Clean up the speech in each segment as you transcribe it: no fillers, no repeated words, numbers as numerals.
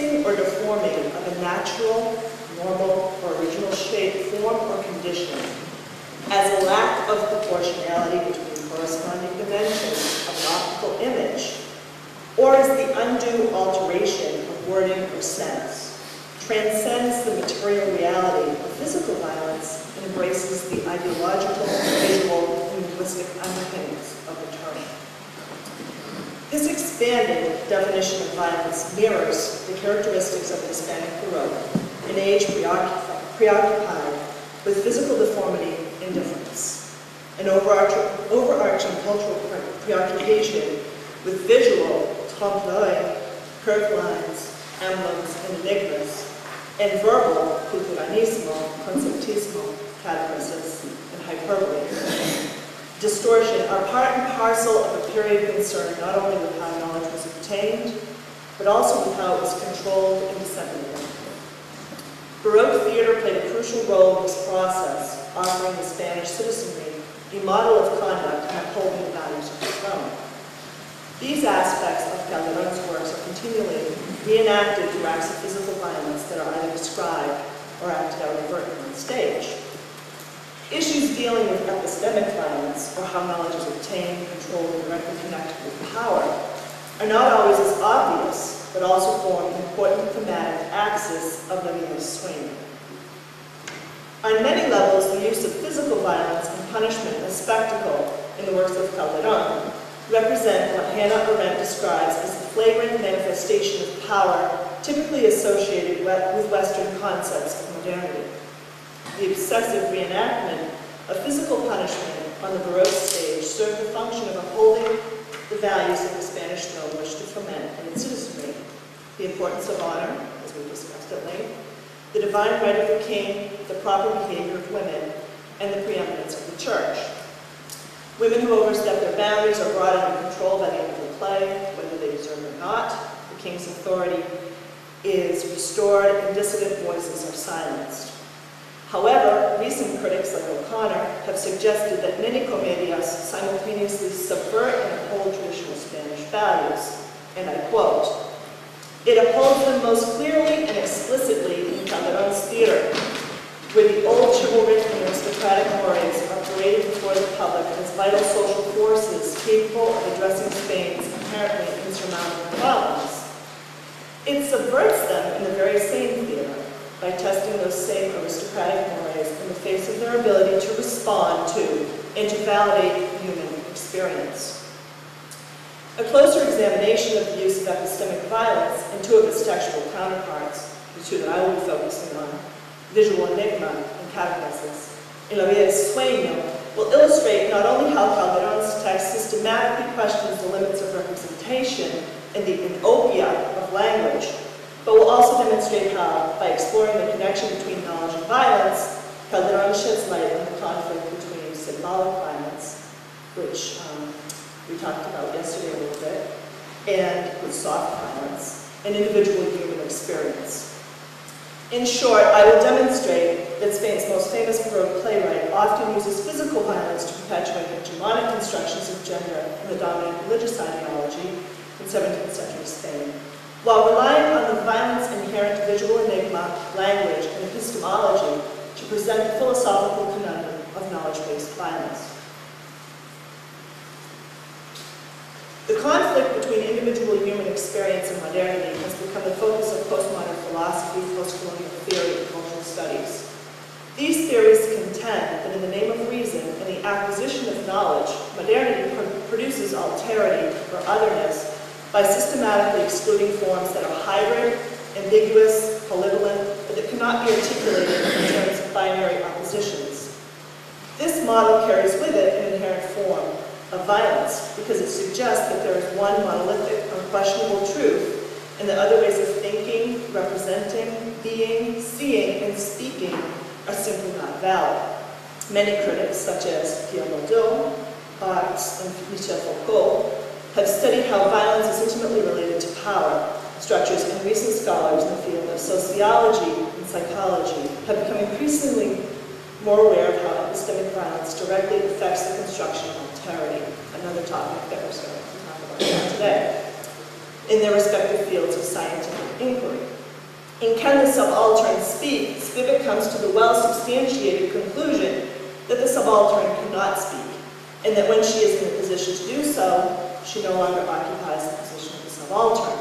reducing or deforming of a natural, normal, or original shape, form, or condition, as a lack of proportionality between corresponding dimensions of an optical image, or as the undue alteration of wording or sense, transcends the material reality of physical violence and embraces the ideological, visual, and linguistic underpinnings of the term. This expanded definition of violence mirrors the characteristics of the Hispanic Baroque, an age preoccupied with physical deformity and difference, an overarching cultural preoccupation with visual, trompe-l'oeil, curved lines, emblems, and enigmas, and verbal, culturalismo, conceptismo, catachresis, and hyperbole. Distortion are part and parcel of a period concerned not only with how knowledge was obtained, but also with how it was controlled and disseminated. Baroque theater played a crucial role in this process, offering the Spanish citizenry a model of conduct and upholding the values of the throne. These aspects of Calderon's works are continually reenacted through acts of physical violence that are either described or acted out overtly on stage. Issues dealing with epistemic violence, or how knowledge is obtained, controlled, and directly connected with power, are not always as obvious, but also form an important thematic axis of the vida, sueño. On many levels, the use of physical violence and punishment as spectacle in the works of Calderon represent what Hannah Arendt describes as a flagrant manifestation of power typically associated with Western concepts of modernity. The obsessive reenactment of physical punishment on the Baroque stage served the function of upholding the values that the Spanish throne wished to foment in its citizenry: the importance of honor, as we discussed at length, the divine right of the king, the proper behavior of women, and the preeminence of the church. Women who overstep their boundaries are brought under control by the end of the play, whether they deserve it or not. The king's authority is restored and dissident voices are silenced. However, recent critics like O'Connor have suggested that many comedias simultaneously subvert and uphold traditional Spanish values, and I quote, "It upholds them most clearly and explicitly in Calderon's theater, where the old chivalric and aristocratic mores are paraded before the public as vital social forces capable of addressing Spain's apparently insurmountable problems. It subverts them in the very same theater by testing those same aristocratic mores in the face of their ability to respond to and to validate human experience." A closer examination of the use of epistemic violence and two of its textual counterparts, the two that I will be focusing on, visual enigma and catachresis, in La Vida Sueño, will illustrate not only how Calderon's text systematically questions the limits of representation and the inopia of language, but will also demonstrate how, by exploring the connection between knowledge and violence, Calderon sheds light on the conflict between symbolic violence, which we talked about yesterday a little bit, and with soft violence, and individual human experience. In short, I will demonstrate that Spain's most famous Baroque playwright often uses physical violence to perpetuate hegemonic constructions of gender and the dominant religious ideology in 17th century Spain, while relying on the violence inherent to visual enigma, language, and epistemology to present the philosophical conundrum of knowledge-based violence. The conflict between individual human experience and modernity has become the focus of postmodern philosophy, postcolonial theory, and cultural studies. These theories contend that in the name of reason and the acquisition of knowledge, modernity produces alterity or otherness by systematically excluding forms that are hybrid, ambiguous, polyvalent, but that cannot be articulated in terms of binary oppositions. This model carries with it an inherent form of violence because it suggests that there is one monolithic, unquestionable truth, and that other ways of thinking, representing, being, seeing, and speaking are simply not valid. Many critics, such as Pierre Bourdieu, Barthes, and Michel Foucault, have studied how violence is intimately related to power structures, and recent scholars in the field of sociology and psychology have become increasingly more aware of how epistemic violence directly affects the construction of alterity, another topic that we're starting to talk about today, in their respective fields of scientific inquiry. In Can the Subaltern Speak?, Spivak comes to the well-substantiated conclusion that the subaltern cannot speak, and that when she is in a position to do so, she no longer occupies the position of the subaltern.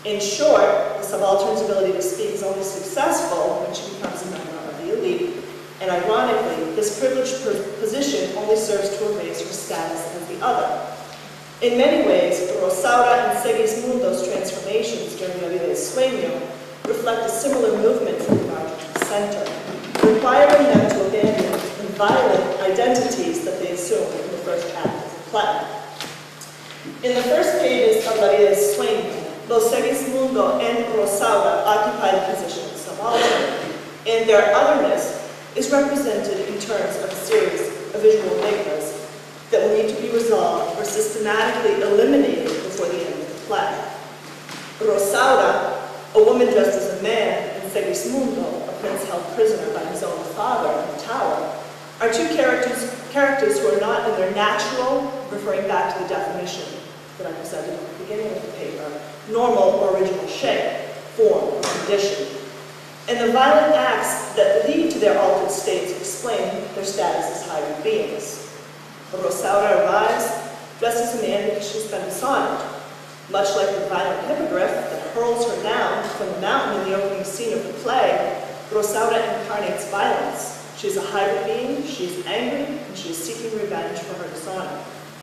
In short, the subaltern's ability to speak is only successful when she becomes a member of the elite, and ironically, this privileged position only serves to erase her status as the other. In many ways, Rosaura and Segismundo's transformations during La vida sueño reflect a similar movement from the margin to the center, requiring them to abandon the violent identities that they assumed in the first act of the play. In the first pages of La vida sueño, both Segismundo and Rosaura occupy the position of subaltern, and their otherness is represented in terms of a series of visual enigmas that will need to be resolved or systematically eliminated before the end of the play. Rosaura, a woman dressed as a man, and Segismundo, a prince held prisoner by his own father in the tower, are two characters who are not in their natural, referring back to the definition that I presented at the beginning of the paper, normal or original shape, form, or condition. And the violent acts that lead to their altered states explain their status as hybrid beings. Rosaura arrives dressed as a man because she's been dishonored. Much like the violent hippogriff that hurls her down from the mountain in the opening scene of the play, Rosaura incarnates violence. She is a hybrid being, she is angry, and she is seeking revenge for her dishonor.